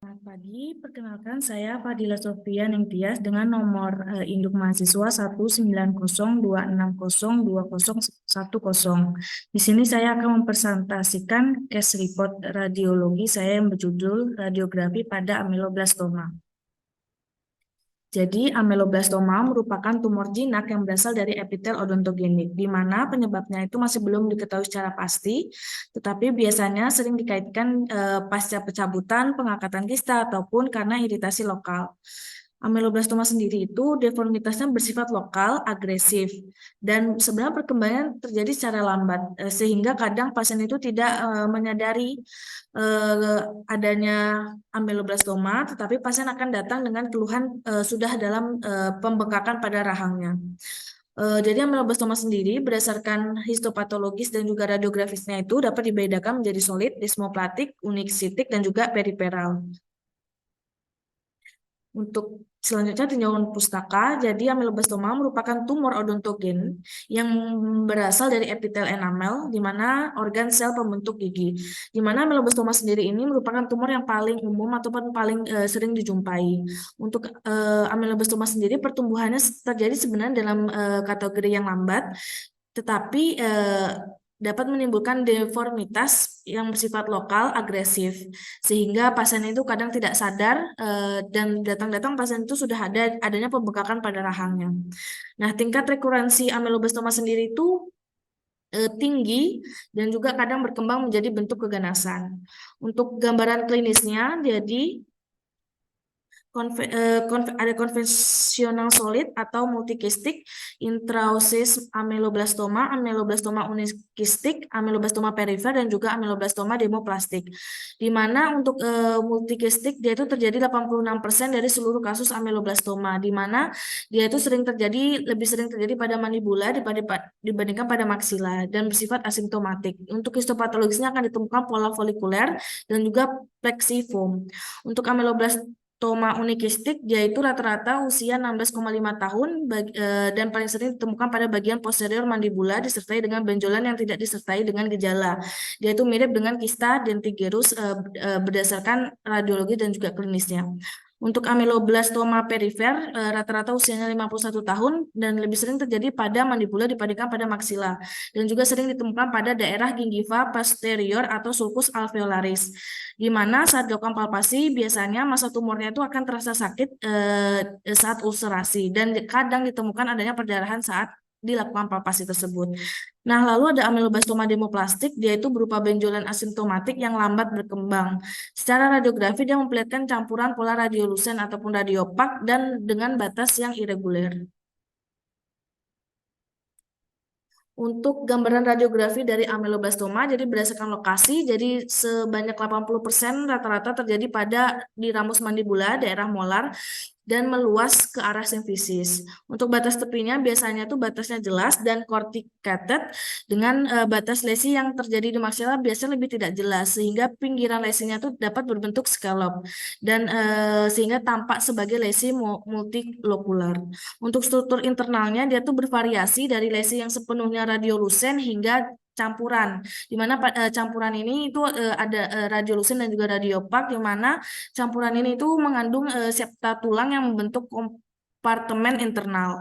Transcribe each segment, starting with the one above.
Selamat pagi, perkenalkan saya Fadila Sofia Ningtyas dengan nomor induk mahasiswa 19026020110. Di sini saya akan mempresentasikan case report radiologi saya yang berjudul Radiografi pada Ameloblastoma. Jadi, ameloblastoma merupakan tumor jinak yang berasal dari epitel odontogenik, di mana penyebabnya itu masih belum diketahui secara pasti, tetapi biasanya sering dikaitkan pasca pencabutan, pengangkatan kista, ataupun karena iritasi lokal. Ameloblastoma sendiri itu deformitasnya bersifat lokal, agresif, dan sebenarnya perkembangan terjadi secara lambat, sehingga kadang pasien itu tidak menyadari adanya ameloblastoma, tetapi pasien akan datang dengan keluhan sudah dalam pembengkakan pada rahangnya. Jadi ameloblastoma sendiri berdasarkan histopatologis dan juga radiografisnya itu dapat dibedakan menjadi solid, desmoplatik, unisitik, dan juga periferal. Untuk selanjutnya tinjauan pustaka, jadi ameloblastoma merupakan tumor odontogen yang berasal dari epitel enamel, di mana organ sel pembentuk gigi. Di mana ameloblastoma sendiri ini merupakan tumor yang paling umum ataupun paling sering dijumpai. Untuk ameloblastoma sendiri pertumbuhannya terjadi sebenarnya dalam kategori yang lambat, tetapi dapat menimbulkan deformitas yang bersifat lokal, agresif, sehingga pasien itu kadang tidak sadar dan datang-datang pasien itu sudah adanya pembengkakan pada rahangnya. Nah, tingkat rekurensi ameloblastoma sendiri itu tinggi dan juga kadang berkembang menjadi bentuk keganasan. Untuk gambaran klinisnya, jadi ada konvensional solid atau multikistik, intraosis ameloblastoma, ameloblastoma unikistik, ameloblastoma perifer, dan juga ameloblastoma demoplastik. Di mana untuk multikistik dia itu terjadi 86% dari seluruh kasus ameloblastoma, di mana dia itu lebih sering terjadi pada mandibula dibandingkan pada maksila dan bersifat asimptomatik. Untuk histopatologisnya akan ditemukan pola folikuler dan juga plexiform. Untuk ameloblastoma unikistik yaitu rata-rata usia 16,5 tahun dan paling sering ditemukan pada bagian posterior mandibula disertai dengan benjolan yang tidak disertai dengan gejala. Dia itu mirip dengan kista dentigerus berdasarkan radiologi dan juga klinisnya. Untuk ameloblastoma perifer, rata-rata usianya 51 tahun dan lebih sering terjadi pada mandibula dibandingkan pada maksila. Dan juga sering ditemukan pada daerah gingiva posterior atau sulcus alveolaris. Di mana saat dilakukan palpasi, biasanya masa tumornya itu akan terasa sakit saat ulcerasi. Dan kadang ditemukan adanya perdarahan saat dilakukan palpasi tersebut. Nah, lalu ada ameloblastoma demoplastik, dia itu berupa benjolan asimptomatik yang lambat berkembang. Secara radiografi dia memperlihatkan campuran pola radiolusen ataupun radiopak dan dengan batas yang irreguler. Untuk gambaran radiografi dari ameloblastoma, jadi berdasarkan lokasi, jadi sebanyak 80% rata-rata terjadi di ramus mandibula, daerah molar, dan meluas ke arah simfisis. Untuk batas tepinya biasanya tuh batasnya jelas dan corticated dengan batas lesi yang terjadi di maksila biasanya lebih tidak jelas sehingga pinggiran lesinya tuh dapat berbentuk scallop dan sehingga tampak sebagai lesi multilokular. Untuk struktur internalnya dia tuh bervariasi dari lesi yang sepenuhnya radiolusen hingga campuran, di mana campuran ini itu ada radiolusen dan juga radiopak, di mana campuran ini itu mengandung septa tulang yang membentuk kompartemen internal.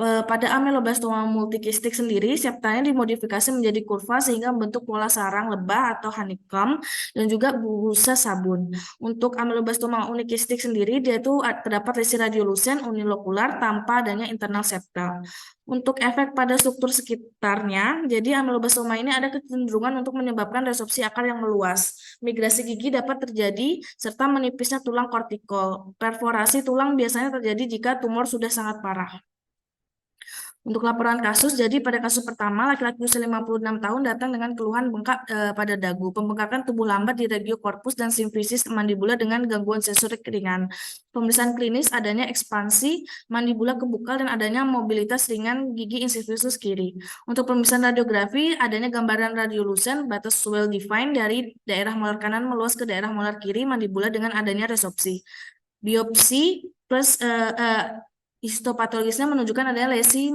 Pada ameloblastoma multikistik sendiri, septanya dimodifikasi menjadi kurva sehingga membentuk pola sarang lebah atau honeycomb dan juga busa sabun. Untuk ameloblastoma unikistik sendiri, dia itu terdapat lesi radiolusen unilokular tanpa adanya internal septa. Untuk efek pada struktur sekitarnya, jadi ameloblastoma ini ada kecenderungan untuk menyebabkan resorpsi akar yang meluas. Migrasi gigi dapat terjadi serta menipisnya tulang kortikol. Perforasi tulang biasanya terjadi jika tumor sudah sangat parah. Untuk laporan kasus, jadi pada kasus pertama, laki-laki usia 56 tahun datang dengan keluhan bengkak pada dagu, pembengkakan tubuh lambat di regiocorpus dan simfisis mandibula dengan gangguan sensorik ringan. Pemeriksaan klinis adanya ekspansi mandibula kebukal dan adanya mobilitas ringan gigi insipisus kiri. Untuk pemeriksaan radiografi, adanya gambaran radiolusen batas well defined dari daerah molar kanan meluas ke daerah molar kiri mandibula dengan adanya resopsi. Biopsi plus histopatologisnya menunjukkan adanya lesi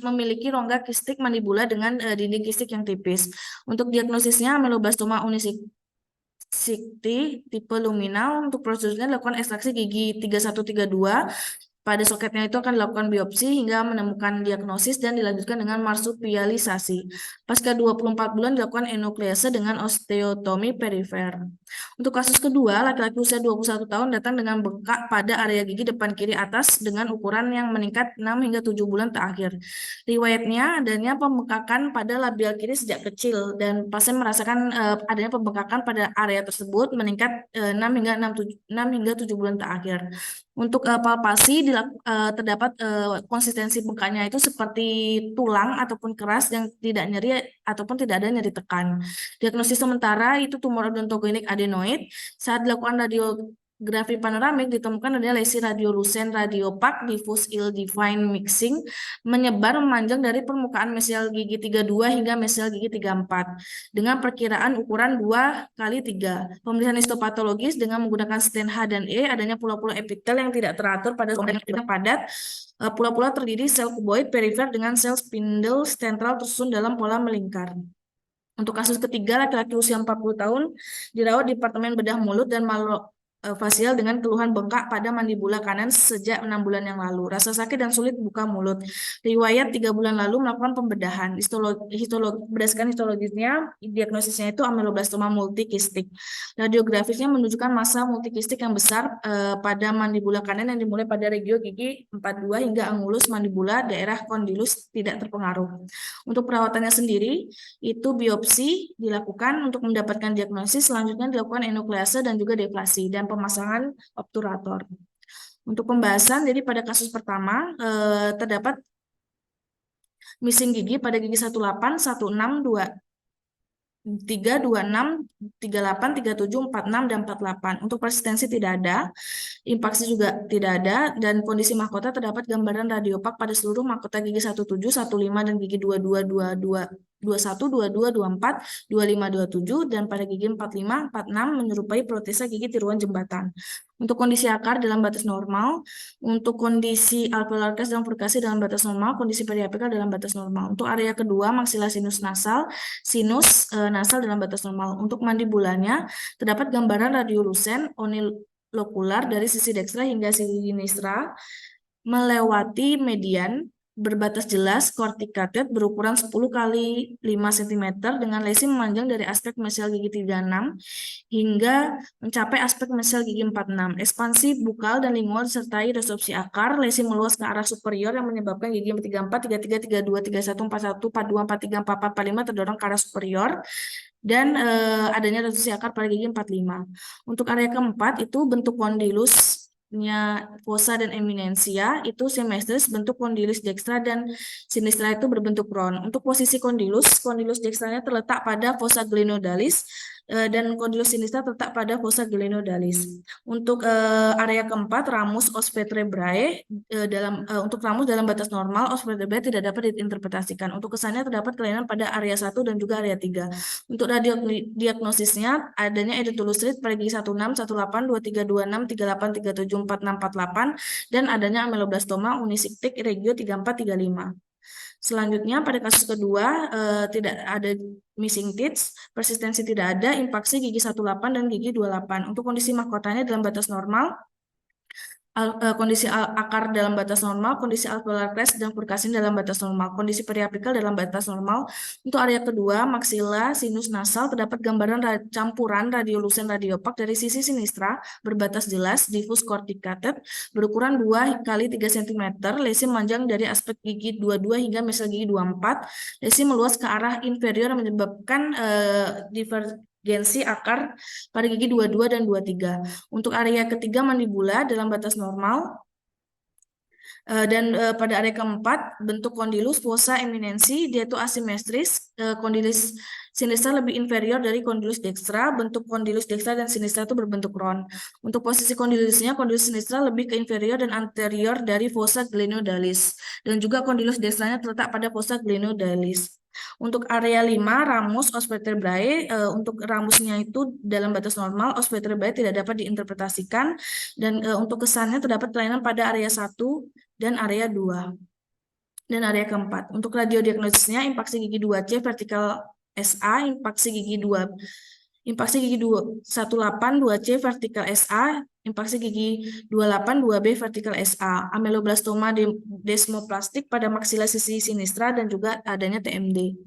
memiliki rongga kistik mandibula dengan dinding kistik yang tipis. Untuk diagnosisnya ameloblastoma Sikti tipe luminal. Untuk prosedurnya dilakukan ekstraksi gigi 3132. Pada soketnya itu akan dilakukan biopsi hingga menemukan diagnosis dan dilanjutkan dengan marsupialisasi. Pasca 24 bulan dilakukan enuklease dengan osteotomi perifer. Untuk kasus kedua, laki-laki usia 21 tahun datang dengan bengkak pada area gigi depan kiri atas dengan ukuran yang meningkat 6 hingga 7 bulan terakhir. Riwayatnya adanya pembengkakan pada labial kiri sejak kecil dan pasien merasakan adanya pembengkakan pada area tersebut meningkat 6 hingga 7 bulan terakhir. Untuk palpasi terdapat konsistensi bengkaknya itu seperti tulang ataupun keras yang tidak nyeri ataupun tidak ada nyeri tekan. Diagnosis sementara itu tumor odontogenik adenoid. Saat dilakukan radiografi panoramik ditemukan ada lesi radiolucent radiopak diffuse ill defined mixing menyebar memanjang dari permukaan mesial gigi 32 hingga mesial gigi 34 dengan perkiraan ukuran 2 kali 3. Pemeriksaan histopatologis dengan menggunakan stent H dan E, adanya pulau-pulau epitel yang tidak teratur pada yang padat. Pulau-pulau terdiri sel kuboid perifer dengan sel spindle central tersusun dalam pola melingkar. Untuk kasus ketiga, laki-laki usia 40 tahun dirawat di Departemen Bedah Mulut dan Malufacial dengan keluhan bengkak pada mandibula kanan sejak 6 bulan yang lalu. Rasa sakit dan sulit buka mulut. Riwayat 3 bulan lalu melakukan pembedahan. Berdasarkan histologisnya, diagnosisnya itu ameloblastoma multikistik. Radiografisnya menunjukkan massa multikistik yang besar pada mandibula kanan yang dimulai pada regio gigi 42 hingga angulus mandibula, daerah kondilus tidak terpengaruh. Untuk perawatannya sendiri, itu biopsi dilakukan untuk mendapatkan diagnosis, selanjutnya dilakukan enuklease dan juga deflasi dan pemasangan obturator. Untuk pembahasan, jadi pada kasus pertama terdapat missing gigi pada gigi 18, 16, 3, 26, 38, 37, 46, dan 48. Untuk persistensi tidak ada, impaksi juga tidak ada, dan kondisi mahkota terdapat gambaran radiopak pada seluruh mahkota gigi 17, 15, dan gigi 22, 22, 21, 22, 24, 25, 27, dan pada gigi 45, 46 menyerupai protesa gigi tiruan jembatan. Untuk kondisi akar dalam batas normal, untuk kondisi alveolar cast dan furkasi dalam batas normal, kondisi periapikal dalam batas normal. Untuk area kedua, maksila sinus nasal, nasal dalam batas normal. Untuk mandibulanya, terdapat gambaran radiolucent onilokular dari sisi dekstra hingga sinistra melewati median berbatas jelas kortikated berukuran 10 kali 5 cm dengan lesi memanjang dari aspek mesial gigi 36 hingga mencapai aspek mesial gigi 46. Ekspansi bukal dan lingual disertai resorpsi akar, lesi meluas ke arah superior yang menyebabkan gigi 34, 33, 32, 31, 41, 42, 43, 44, 45 terdorong ke arah superior dan adanya resorpsi akar pada gigi 45. Untuk area keempat itu bentuk kondilus fossa dan eminensia itu simetris, bentuk kondilus dekstra dan sinistra itu berbentuk ron. Untuk posisi kondilus dekstranya terletak pada fossa glenodalis dan kondilus sinistra terletak pada fossa glenodalis. Untuk area keempat ramus os vertebrae untuk ramus dalam batas normal os vertebrae tidak dapat diinterpretasikan. Untuk kesannya terdapat kelainan pada area 1 dan juga area 3. Untuk diagnosisnya adanya edutulus pada gigi 16, 18, 23, 26, 38, 37, 46, 48 dan adanya ameloblastoma unisiktik regio 34, 35. Selanjutnya pada kasus kedua tidak ada missing teeth, persistensi tidak ada, impaksi gigi 18 dan gigi 28. Untuk kondisi mahkotanya dalam batas normal, kondisi akar dalam batas normal, kondisi alveolar crest dan furkasin dalam batas normal, kondisi periapikal dalam batas normal. Untuk area kedua, maksila sinus nasal terdapat gambaran campuran radiolucent radiopak dari sisi sinistra berbatas jelas, diffuse corticated berukuran 2 kali 3 cm, lesi memanjang dari aspek gigi 22 hingga mesial gigi 24, lesi meluas ke arah inferior yang menyebabkan divergensi akar pada gigi 22 dan 23. Untuk area ketiga mandibula dalam batas normal dan pada area keempat bentuk kondilus fossa eminensi dia itu asimetris, kondilus sinistra lebih inferior dari kondilus dekstra, bentuk kondilus dekstra dan sinistra itu berbentuk ron. Untuk posisi kondilusnya, kondilus sinistra lebih ke inferior dan anterior dari fossa glenodalis dan juga kondilus dekstranya terletak pada fossa glenodalis. Untuk area 5, ramus os vertebrae, untuk ramusnya itu dalam batas normal, os vertebrae tidak dapat diinterpretasikan, dan untuk kesannya terdapat kelainan pada area 1 dan area 2. Dan area keempat. Untuk radiodiagnosisnya, impaksi gigi 2C vertikal SA, impaksi gigi 2 Impaksi gigi 182C vertikal SA, impaksi gigi 282B vertikal SA, ameloblastoma desmoplastik pada maksila sisi sinistra dan juga adanya TMD.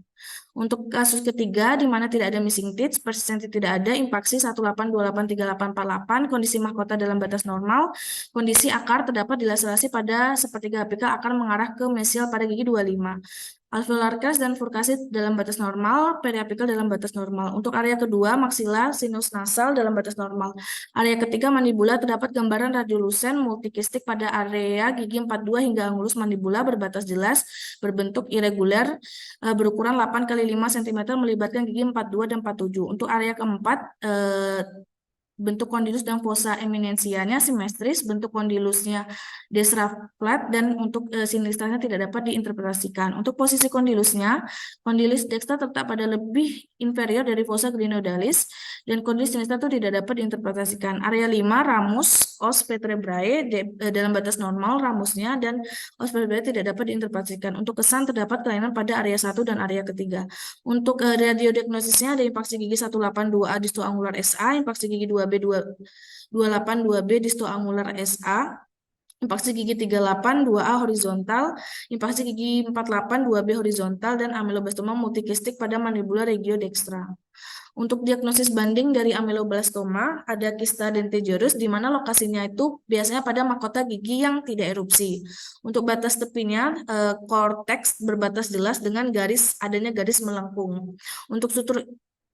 Untuk kasus ketiga, di mana tidak ada missing teeth, persistensi tidak ada, impaksi 182838848, kondisi mahkota dalam batas normal, kondisi akar terdapat dilaserasi pada sepertiga apikal akar mengarah ke mesial pada gigi 25. Alveolar crest dan furkasi dalam batas normal, periapikal dalam batas normal. Untuk area kedua, maksilar, sinus nasal dalam batas normal. Area ketiga, mandibula, terdapat gambaran radiolusen multikistik pada area gigi 42 hingga angulus mandibula berbatas jelas, berbentuk irregular, berukuran 8 kali 5 cm melibatkan gigi 42 dan 47. Untuk area keempat, bentuk kondilus dan fossa eminensianya simetris, bentuk kondilusnya desraflat, dan untuk sinistranya tidak dapat diinterpretasikan. Untuk posisi kondilusnya, kondilus dextra terletak pada lebih inferior dari fossa glenoidalis, dan kondilus sinistra itu tidak dapat diinterpretasikan. Area 5, ramus, os vertebrae dalam batas normal ramusnya, dan os vertebrae tidak dapat diinterpretasikan. Untuk kesan terdapat kelainan pada area 1 dan area ketiga. Untuk radiodiagnosisnya ada impaksi gigi 182A distoangular SA, impaksi gigi 2B 282B distoangular SA, impaksi gigi 38 2A horizontal, impaksi gigi 48 2B horizontal, dan ameloblastoma multikistik pada mandibula regio dextra. Untuk diagnosis banding dari ameloblastoma, ada kista dentigerus di mana lokasinya itu biasanya pada mahkota gigi yang tidak erupsi. Untuk batas tepinya, korteks berbatas jelas dengan adanya garis melengkung. Untuk struktur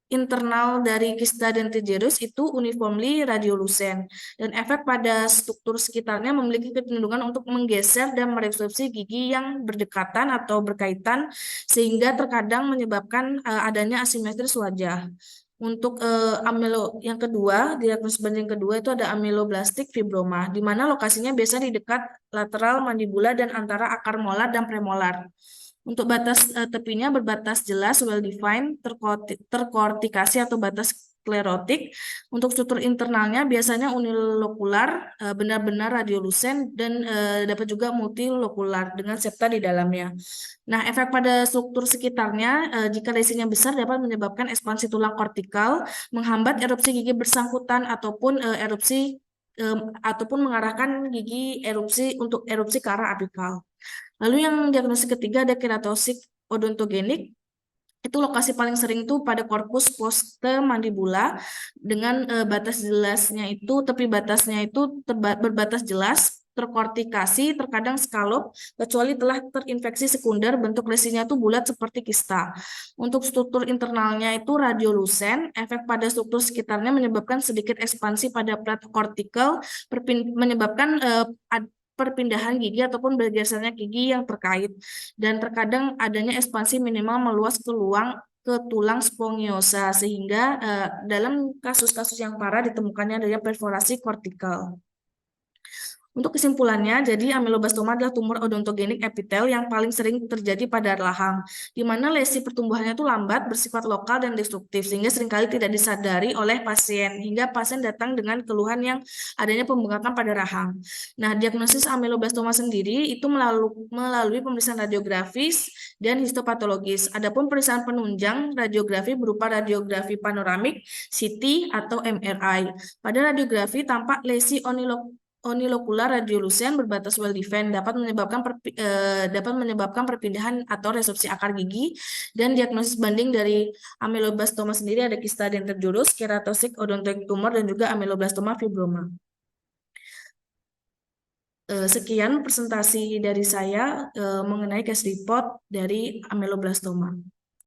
internal dari kista dentigerus itu uniformly radiolucent, dan efek pada struktur sekitarnya memiliki kecenderungan untuk menggeser dan meresorpsi gigi yang berdekatan atau berkaitan, sehingga terkadang menyebabkan adanya asimetris wajah. Untuk yang kedua, diagnosis banding kedua itu ada ameloblastik fibroma, di mana lokasinya biasa di dekat lateral mandibula dan antara akar molar dan premolar. Untuk batas tepinya berbatas jelas, well defined, terkortikasi atau batas sklerotik. Untuk struktur internalnya biasanya unilokular, benar-benar radiolucent, dan dapat juga multilokular dengan septa di dalamnya. Nah, efek pada struktur sekitarnya, jika lesinya besar dapat menyebabkan ekspansi tulang kortikal, menghambat erupsi gigi bersangkutan ataupun ataupun mengarahkan gigi untuk erupsi ke arah apikal. Lalu yang diagnosis ketiga ada keratosis odontogenik. Itu lokasi paling sering tuh pada korpus postemandibula dengan batas jelasnya itu, tepi batasnya itu berbatas jelas, terkortikasi, terkadang skalop, kecuali telah terinfeksi sekunder, bentuk lesinya itu bulat seperti kista. Untuk struktur internalnya itu radiolucent, efek pada struktur sekitarnya menyebabkan sedikit ekspansi pada plat kortikel, menyebabkan perpindahan gigi ataupun bergesernya gigi yang terkait, dan terkadang adanya ekspansi minimal meluas ke tulang spongiosa, sehingga dalam kasus-kasus yang parah ditemukannya adanya perforasi kortikal. Untuk kesimpulannya, jadi ameloblastoma adalah tumor odontogenik epitel yang paling sering terjadi pada rahang, di mana lesi pertumbuhannya itu lambat, bersifat lokal dan destruktif, sehingga seringkali tidak disadari oleh pasien, hingga pasien datang dengan keluhan yang adanya pembengkakan pada rahang. Nah, diagnosis ameloblastoma sendiri itu melalui pemeriksaan radiografis dan histopatologis. Adapun pemeriksaan penunjang radiografi berupa radiografi panoramik, CT, atau MRI. Pada radiografi tampak lesi onilokular radiolucent berbatas well defined dapat menyebabkan perpindahan atau resorpsi akar gigi, dan diagnosis banding dari ameloblastoma sendiri ada kista dentigerus, keratosis odontogenik tumor, dan juga ameloblastoma fibroma. Sekian presentasi dari saya mengenai case report dari ameloblastoma.